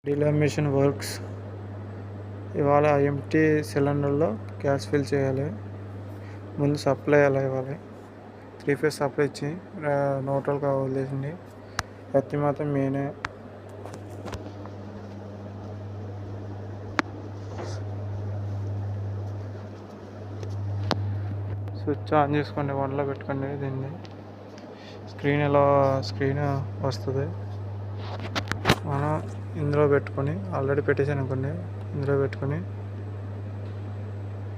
డిలామినేషన్ works. ఇవాళ empty సిలిండర్లో gas fill చేయాలి. ముందు సప్లై ఎలా ఇవ్వాలి, 3 ఫేజ్ సప్లై ఇచ్చి న్యూట్రల్గా వదిలేసింది. ఎత్తి మాత్రం మెయినే. స్విచ్ ఆన్ చేసుకోండి, వన్లో పెట్టుకోండి. దీన్ని స్క్రీన్ వస్తుంది. మనం ఇందులో పెట్టుకొని, ఆల్రెడీ పెట్టేసాను అనుకోండి, ఇందులో పెట్టుకొని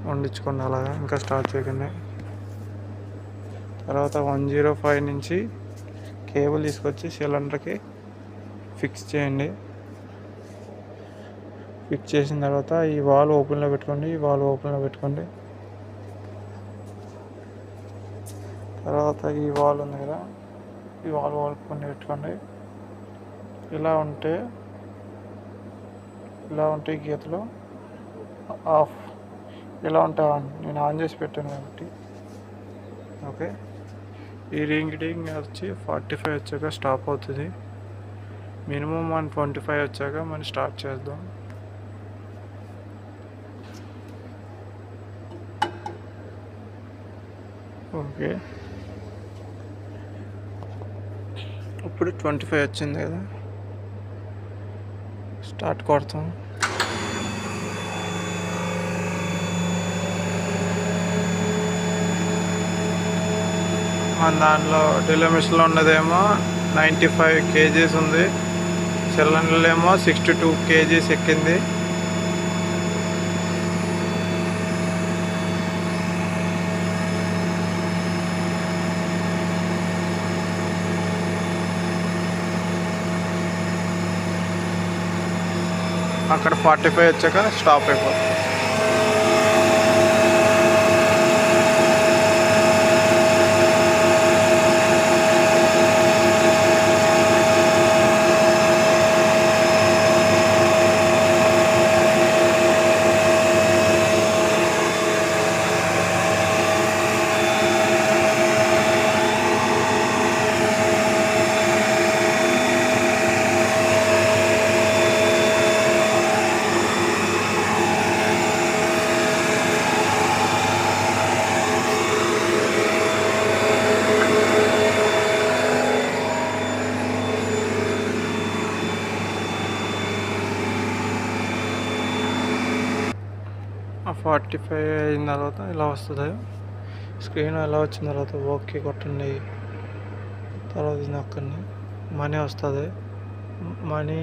వండించుకోండి. అలాగా ఇంకా స్టార్ట్ చేయకండి. తర్వాత 105 నుంచి కేబుల్ తీసుకొచ్చి సిలిండర్కి ఫిక్స్ చేయండి. ఫిక్స్ చేసిన తర్వాత ఈ వాల్వ్ ఓపెన్లో పెట్టుకోండి. తర్వాత ఈ వాల్వ్ ఉంది కదా, ఈ వాల్వ్ ఓపెన్ పెట్టుకోండి. ఇలా ఉంటే గీతలో ఆఫ్, ఇలా ఉంటే ఆన్. నేను ఆన్ చేసి పెట్టాను కాబట్టి. ఓకే, ఈ రింగ్ వచ్చి 45 వచ్చాక స్టాప్ అవుతుంది. మినిమం 125 వచ్చాక మనం స్టార్ట్ చేద్దాం. ఓకే, ఇప్పుడు 25 వచ్చింది కదా, స్టార్ట్ కొడతాం. మన దాంట్లో డెలిమిషన్లో ఉన్నదేమో 95 kgs ఉంది. సిలిండర్లో ఏమో 62 kgs ఎక్కింది. అక్కడ 45 వచ్చాక స్టాప్ అయిపోతుంది. ఆ 45 అయిన తర్వాత ఇలా వస్తుంది స్క్రీన్. ఇలా వచ్చిన తర్వాత ఓకే కొట్టండి. తర్వాత నొక్కండి, మనీ వస్తుంది. మనీ